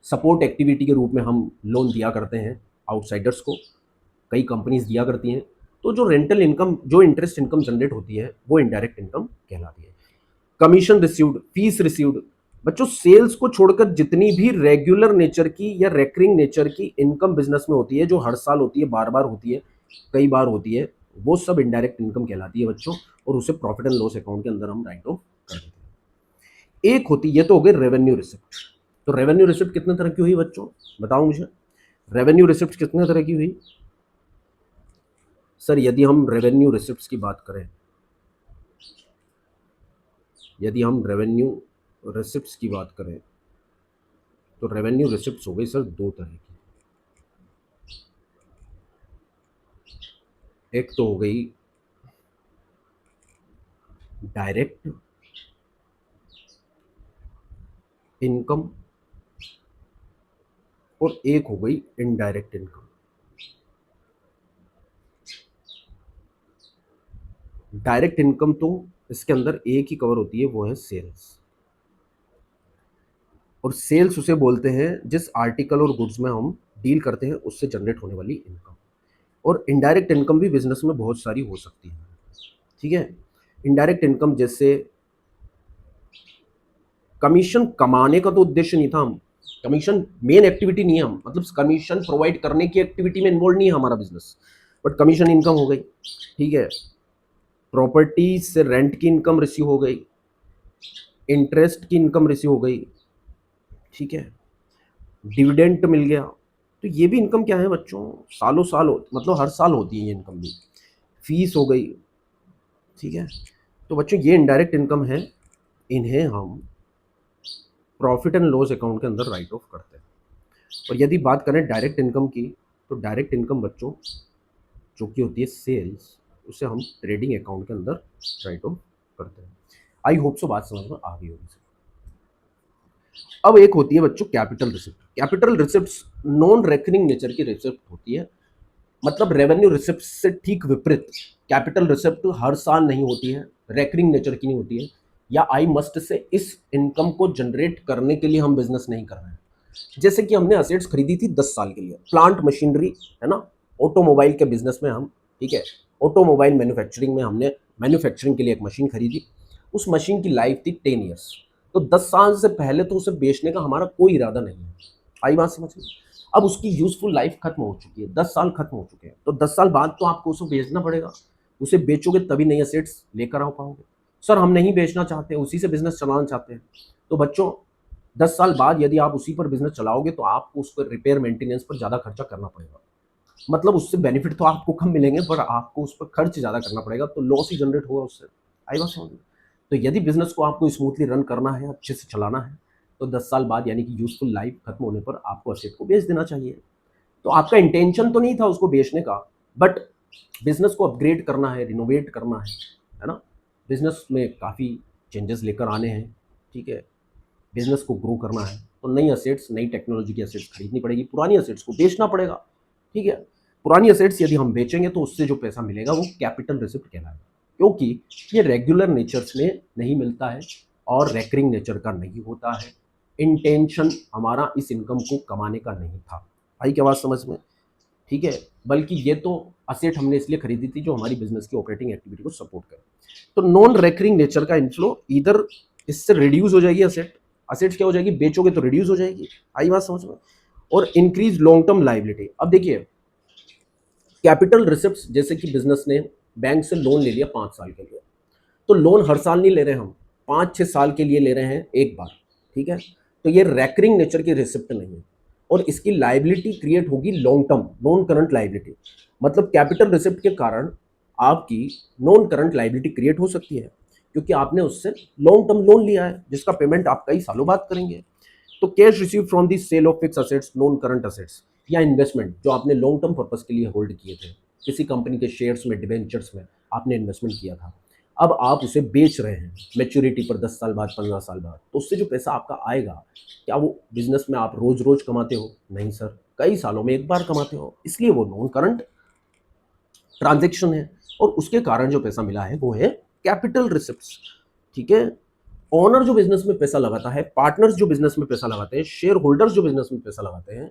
सपोर्ट एक्टिविटी के रूप में हम लोन दिया करते हैं आउटसाइडर्स को, कई कंपनीज दिया करती हैं, तो जो रेंटल इनकम, जो इंटरेस्ट इनकम जनरेट होती है वो इनडायरेक्ट इनकम कहलाती है। कमीशन रिसीव्ड, फीस रिसीव्ड, बच्चों सेल्स को छोड़कर जितनी भी रेगुलर नेचर की या रेकरिंग नेचर की इनकम बिजनेस में होती है, जो हर साल होती है, बार बार होती है, कई बार होती है, वो सब इनडायरेक्ट इनकम कहलाती है बच्चों, और उसे प्रॉफिट एंड लॉस अकाउंट के अंदर हम राइट ऑफ कर देते हैं। एक होती, ये तो हो गई रेवेन्यू रिसिप्ट। तो रेवेन्यू रिसिप्ट कितने तरह की हुई बच्चों, बताओ मुझे। रेवेन्यू रिसिप्ट कितने तरह की हुई सर? यदि हम रेवेन्यू रिसिप्ट्स की बात करें, यदि हम रेवेन्यू रिसिप्ट्स की बात करें तो रेवेन्यू रिसिप्ट्स हो गई सर दो तरह की। एक तो हो गई डायरेक्ट इनकम, और एक हो गई इनडायरेक्ट इनकम। डायरेक्ट इनकम तो इसके अंदर एक ही कवर होती है, वो है सेल्स। और सेल्स उसे बोलते हैं जिस आर्टिकल और गुड्स में हम डील करते हैं उससे जनरेट होने वाली इनकम। और इनडायरेक्ट इनकम भी बिजनेस में बहुत सारी हो सकती है, ठीक है। इनडायरेक्ट इनकम जैसे कमीशन कमाने का तो उद्देश्य नहीं था, हम कमीशन मेन एक्टिविटी नहीं है, हम मतलब कमीशन प्रोवाइड करने की एक्टिविटी में इन्वॉल्व नहीं है हमारा बिजनेस, बट कमीशन इनकम हो गई, ठीक है। प्रॉपर्टी से रेंट की इनकम रिसीव हो गई, इंटरेस्ट की इनकम रिसीव हो गई, ठीक है, डिविडेंड मिल गया। तो ये भी इनकम क्या है बच्चों, सालों साल मतलब हर साल होती है ये इनकम भी। फीस हो गई, ठीक है। तो बच्चों ये इनडायरेक्ट इनकम है, इन्हें हम प्रॉफिट एंड लॉस अकाउंट के अंदर राइट ऑफ करते हैं। और यदि बात करें डायरेक्ट इनकम की, तो डायरेक्ट इनकम बच्चों जो कि होती है सेल्स, उसे हम ट्रेडिंग अकाउंट के अंदर राइट ऑफ करते हैं। आई होप सो बात समझ में आ गई होगी। अब एक होती है बच्चों capital receipt. Capital receipt non recurring nature की रिसिप्ट होती है, मतलब रेवेन्यू रिसिप्ट से ठीक विपरीत। कैपिटल रिसिप्ट हर साल नहीं होती है, रेकरिंग नेचर की नहीं होती है, या आई मस्ट से इस इनकम को जनरेट करने के लिए हम बिजनेस नहीं कर रहे हैं। जैसे कि हमने असेट्स खरीदी थी 10 साल के लिए, प्लांट मशीनरी, है ना, ऑटोमोबाइल के बिजनेस में हम, ठीक है, ऑटोमोबाइल मैन्युफैक्चरिंग में हमने मैन्युफैक्चरिंग के लिए एक मशीन खरीदी। उस मशीन की लाइफ थी 10 ईयर्स। तो 10 साल से पहले तो उसे बेचने का हमारा कोई इरादा नहीं है। आई बात समझ में। अब उसकी यूजफुल लाइफ खत्म हो चुकी है, 10 साल खत्म हो चुके हैं, तो 10 साल बाद तो आपको उसे बेचना पड़ेगा। उसे बेचोगे तभी नई असेट्स लेकर आ पाओगे। सर हम नहीं बेचना चाहते, उसी से बिजनेस चलाना चाहते हैं। तो बच्चों 10 साल बाद यदि आप उसी पर बिजनेस चलाओगे तो आपको उस पर रिपेयर मेंटेनेंस पर ज़्यादा खर्चा करना पड़ेगा। मतलब उससे बेनिफिट तो आपको कम मिलेंगे, पर आपको उस पर खर्च ज़्यादा करना पड़ेगा, तो लॉस ही जनरेट होगा उससे। आई बात समझ में। तो यदि बिजनेस को आपको स्मूथली रन करना है, अच्छे से चलाना है, तो 10 साल बाद यानी कि यूजफुल लाइफ खत्म होने पर आपको असेट को बेच देना चाहिए। तो आपका इंटेंशन तो नहीं था उसको बेचने का, बट बिजनेस को अपग्रेड करना है, रिनोवेट करना है ना, बिजनेस में काफ़ी चेंजेस लेकर आने हैं, ठीक है, बिजनेस को ग्रो करना है, तो नई असेट्स, नई टेक्नोलॉजी की असेट्स खरीदनी पड़ेगी, पुरानी असेट्स को बेचना पड़ेगा, ठीक है। पुरानी असेट्स यदि हम बेचेंगे तो उससे जो पैसा मिलेगा वो कैपिटल रिसिप्ट कहलाएगा, क्योंकि ये रेगुलर नेचर्स में नहीं मिलता है और रेकरिंग नेचर का नहीं होता है, इंटेंशन हमारा इस इनकम को कमाने का नहीं था। आई क्या बात समझ में? ठीक है, बल्कि ये तो असेट हमने इसलिए खरीदी थी जो हमारी बिजनेस की ऑपरेटिंग एक्टिविटी को सपोर्ट करे। तो नॉन रेकरिंग नेचर का इनफ्लो इधर इससे रिड्यूस हो जाएगी, असेट्स क्या हो जाएगी, बेचोगे तो रिड्यूस हो जाएगी। आई बात समझ में? और इंक्रीज लॉन्ग टर्म लाइबिलिटी। अब देखिए, कैपिटल रिसिप्ट्स, जैसे कि बिजनेस ने बैंक से लोन ले लिया 5 साल के लिए, तो लोन हर साल नहीं ले रहे हम, 5-6 साल के लिए ले रहे हैं एक बार। ठीक है, तो ये रैकरिंग नेचर की रिसिप्ट नहीं है, और इसकी लाइबिलिटी क्रिएट होगी long term, non current liability. मतलब कैपिटल रिसिप्ट के कारण आपकी नॉन करंट लाइबिलिटी क्रिएट हो सकती है, क्योंकि आपने उससे लॉन्ग टर्म लोन लिया है जिसका पेमेंट आप कई सालों बाद करेंगे। तो cash receive from the sale of fix assets, non current assets, या इन्वेस्टमेंट जो आपने लॉन्ग टर्म पर्पस के लिए होल्ड किए थे, किसी कंपनी के शेयर्स में, डिवेंचर्स में आपने इन्वेस्टमेंट किया था, अब आप उसे बेच रहे हैं मैच्योरिटी पर 10 साल बाद, 15 साल बाद, तो उससे जो पैसा आपका आएगा, क्या वो बिजनेस में आप रोज रोज कमाते हो? नहीं सर, कई सालों में एक बार कमाते हो, इसलिए वो नॉन करंट ट्रांजेक्शन है, और उसके कारण जो पैसा मिला है वो है कैपिटल रिसिप्ट्स। ठीक है, ओनर जो बिजनेस में पैसा लगाता है, पार्टनर्स जो बिजनेस में पैसा लगाते हैं, शेयर होल्डर्स जो बिजनेस में पैसा लगाते हैं,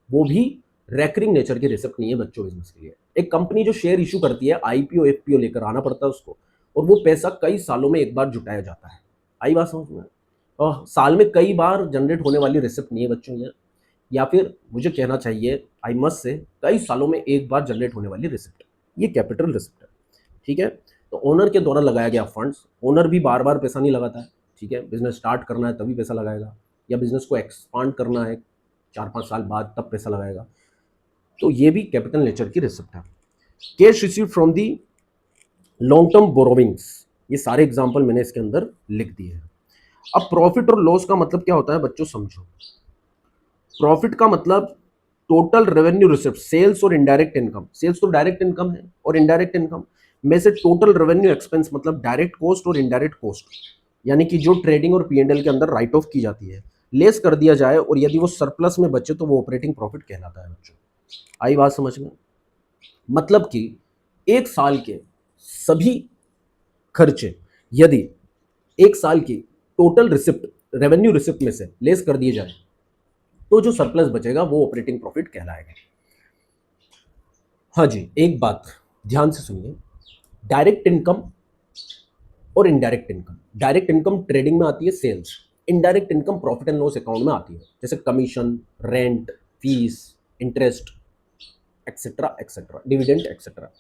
वो भी रेकरिंग नेचर की रिसिप्ट नहीं है बच्चों बिजनेस के लिए। एक कंपनी जो शेयर इशू करती है, आईपीओ एफपीओ लेकर आना पड़ता है उसको, और वो पैसा कई सालों में एक बार जुटाया जाता है। आई बात समझ में? और साल में कई बार जनरेट होने वाली रिसिप्ट नहीं है बच्चों ये, या फिर मुझे कहना चाहिए आई मस्ट से, कई सालों में एक बार जनरेट होने वाली रिसिप्ट, ये कैपिटल रिसिप्ट है। ठीक है, तो ओनर के द्वारा लगाया गया फंड्स, ओनर भी बार बार पैसा नहीं लगाता है। ठीक है, बिजनेस स्टार्ट करना है तभी पैसा लगाएगा, या बिजनेस को एक्सपांड करना है 4-5 साल बाद तब पैसा लगाएगा, तो ये भी कैपिटल नेचर की रिसिप्ट है। Cash receive from the long term borrowings, ये सारे एग्जांपल मैंने इसके अंदर लिख दिए हैं। अब प्रॉफिट और लॉस का मतलब क्या होता है बच्चों, समझो। प्रॉफिट का मतलब टोटल रेवेन्यू रिसिप्ट, सेल्स और इनडायरेक्ट इनकम, सेल्स तो डायरेक्ट इनकम है, और इनडायरेक्ट इनकम में से टोटल रेवेन्यू एक्सपेंस मतलब डायरेक्ट कॉस्ट और इनडायरेक्ट कॉस्ट, यानी कि जो ट्रेडिंग और पीएनएल के अंदर राइट ऑफ की जाती है, लेस कर दिया जाए, और यदि वो सरप्लस में बचे तो वो ऑपरेटिंग प्रॉफिट कहलाता है बच्चों। आई बात समझ में? मतलब कि एक साल के सभी खर्चे यदि एक साल की टोटल रिसिप्ट, रेवेन्यू रिसिप्ट में से लेस कर दिए जाए, तो जो सरप्लस बचेगा वो ऑपरेटिंग प्रॉफिट कहलाएगा। हाँ जी, एक बात ध्यान से सुनिए, डायरेक्ट इनकम और indirect income. Direct income trading में आती है, sales. Indirect income profit and loss account में आती है, जैसे commission, rent, fees, interest, etcetera etcetera, dividend etcetera.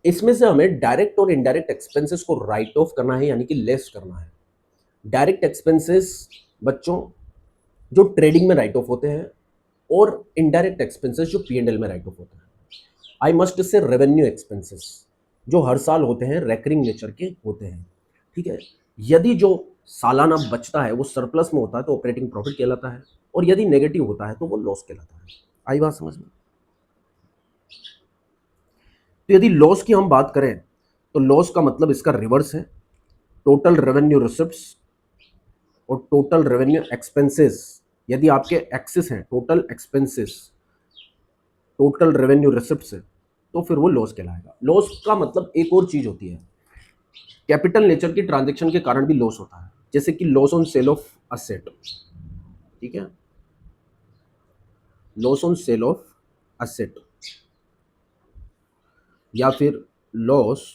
इसमें से हमें डायरेक्ट और इनडायरेक्ट एक्सपेंसेस को राइट ऑफ करना है, यानी कि लेस करना है। डायरेक्ट एक्सपेंसेस बच्चों जो ट्रेडिंग में राइट ऑफ होते हैं, और इनडायरेक्ट एक्सपेंसेस जो पीएनएल में राइट ऑफ होते हैं। I must say revenue expenses जो हर साल होते हैं, रेकरिंग नेचर के होते हैं। ठीक है, यदि जो सालाना बचता है वो सरप्लस में होता है तो ऑपरेटिंग प्रॉफिट कहलाता है, और यदि नेगेटिव होता है तो वो लॉस कहलाता है। आई बात समझ में? तो यदि लॉस की हम बात करें तो लॉस का मतलब इसका रिवर्स है, टोटल रेवेन्यू रिसिप्ट्स और टोटल रेवेन्यू एक्सपेंसेस, यदि आपके एक्सेस हैं total expenses, total revenue receipts है, तो फिर वो लॉस कहलाएगा। लॉस का मतलब एक और चीज होती है, कैपिटल नेचर की ट्रांजैक्शन के कारण भी लॉस होता है, जैसे कि loss on sale of asset. ठीक है, loss on sale of asset, या फिर loss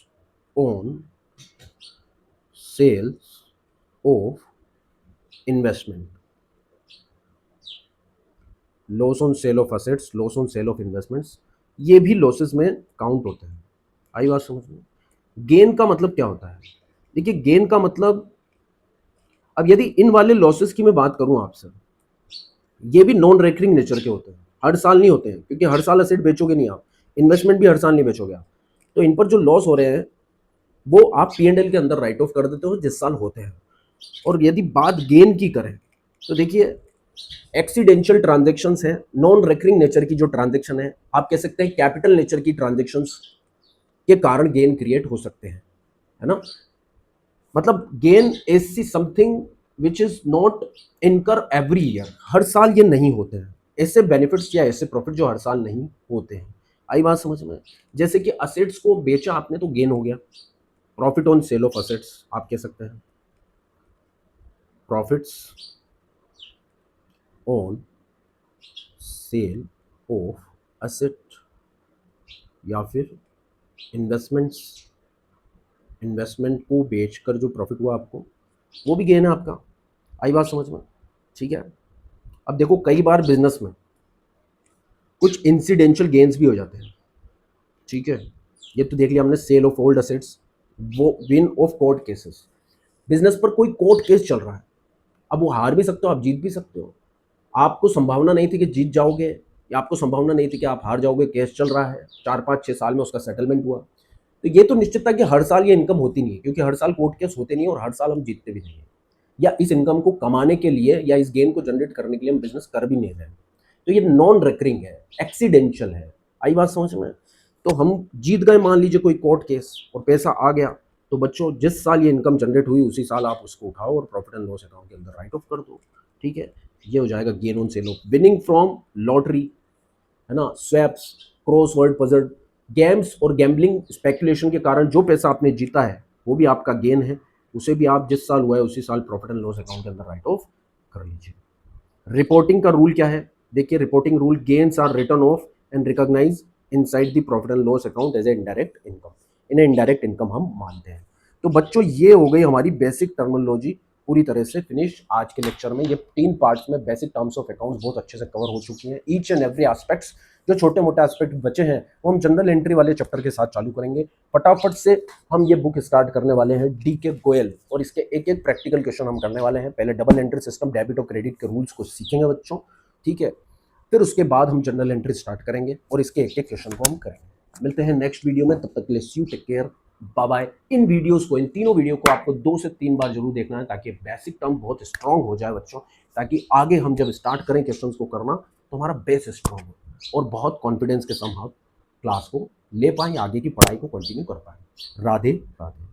on sales of investment, loss on sale of assets, loss on sale of investments, ये भी लॉसेस में काउंट होते हैं। आई बात समझ में? गेन का मतलब क्या होता है? देखिए, गेन का मतलब, अब यदि इन वाले लॉसेस की मैं बात करूं आपसे, ये भी नॉन रेकरिंग नेचर के होते हैं, हर साल नहीं होते हैं, क्योंकि हर साल असेट बेचोगे नहीं आप, इन्वेस्टमेंट भी हर साल नहीं बेचोगे आप, तो इन पर जो लॉस हो रहे हैं वो आप पीएनएल के अंदर राइट ऑफ कर देते हो जिस साल होते हैं। और यदि बात गेन की करें तो देखिए, एक्सीडेंशियल ट्रांजेक्शन्स है, नॉन रेकरिंग नेचर की जो ट्रांजेक्शन है, आप कह सकते हैं कैपिटल नेचर की ट्रांजेक्शन्स के कारण गेन क्रिएट हो सकते हैं, है ना? मतलब गेन ऐसी समथिंग विच इज नॉट इनकर एवरी ईयर, हर साल ये नहीं होते हैं, ऐसे बेनिफिट्स या ऐसे प्रॉफिट जो हर साल नहीं होते हैं। आई बात समझ में? जैसे कि असेट्स को बेचा आपने तो गेन हो गया, profit on sale of assets आप कह सकते हैं, profits on sale of asset या फिर इन्वेस्टमेंट्स, इन्वेस्टमेंट को बेचकर जो प्रॉफिट हुआ आपको, वो भी गेन है आपका। आई बात समझ में? ठीक है। अब देखो कई बार बिजनेस में कुछ इंसिडेंशियल गेन्स भी हो जाते हैं, ठीक है। ये तो देख लिया हमने, सेल ऑफ ओल्ड असेट्स, वो win of court cases. Business पर कोई कोर्ट केस चल रहा है, अब वो हार भी सकते हो, आप जीत भी सकते हो। आपको संभावना नहीं थी कि जीत जाओगे, या आपको संभावना नहीं थी कि आप हार जाओगे, केस चल रहा है 4 5 6 साल में उसका सेटलमेंट हुआ, तो ये तो निश्चित था कि हर साल ये इनकम होती नहीं है, क्योंकि हर साल कोर्ट केस होते नहीं है और हर साल हम जीतते भी नहीं है, या इस इनकम को कमाने के लिए या इस गेन को जनरेट करने के लिए हम बिजनेस कर भी नहीं रहे। तो ये नॉन रिकरिंग है, एक्सीडेंशियल है। आई बात समझ में? तो हम जीत गए मान लीजिए कोई कोर्ट केस और पैसा आ गया, तो बच्चों जिस साल ये इनकम जनरेट हुई उसी साल आप उसको उठाओ और प्रॉफिट एंड लॉस अकाउंट के अंदर राइट ऑफ कर दो, ठीक है। ये हो जाएगा gain on sale of, winning from lottery, है ना, स्वैप्स, क्रॉसवर्ड पजल, गेम्स और गैम्बलिंग स्पेकुलेशन के कारण जो पैसा आपने जीता है वो भी आपका गेन है, उसे भी आप जिस साल हुआ है उसी साल प्रॉफिट एंड लॉस अकाउंट के अंदर राइट ऑफ कर लीजिए। रिपोर्टिंग का रूल क्या है? देखिए reporting rule, gains are written off and recognise inside the profit and loss account as a indirect income, इन्हें इनडायरेक्ट इनकम हम मानते हैं। तो बच्चों ये हो गई हमारी बेसिक टर्मिनोलॉजी पूरी तरह से फिनिश आज के लेक्चर में। ये 3 पार्ट्स में बेसिक टर्म्स ऑफ अकाउंट्स बहुत अच्छे से कवर हो चुकी हैं, ईच एंड एवरी एस्पेक्ट्स। जो छोटे मोटे एस्पेक्ट बचे हैं वो हम जनरल एंट्री वाले चैप्टर के साथ चालू करेंगे। फटाफट से हम ये बुक स्टार्ट करने वाले हैं डी के गोयल, और इसके एक एक प्रैक्टिकल क्वेश्चन हम करने वाले हैं। पहले डबल एंट्री सिस्टम, डेबिट और क्रेडिट के रूल्स को सीखेंगे बच्चों, ठीक है। फिर उसके बाद हम जनरल एंट्री स्टार्ट करेंगे और इसके एक एक क्वेश्चन को हम करेंगे। मिलते हैं नेक्स्ट वीडियो में, तब तक के लिए see you, take care, bye bye. इन वीडियोस को, इन तीनों वीडियो को आपको 2 से 3 बार जरूर देखना है, ताकि बेसिक टर्म बहुत स्ट्रांग हो जाए बच्चों, ताकि आगे हम जब स्टार्ट करें क्वेश्चंस को करना तो हमारा बेस स्ट्रांग हो और बहुत कॉन्फिडेंस के साथ हम क्लास को ले पाएं, आगे की पढ़ाई को कंटिन्यू कर पाएं। राधे राधे।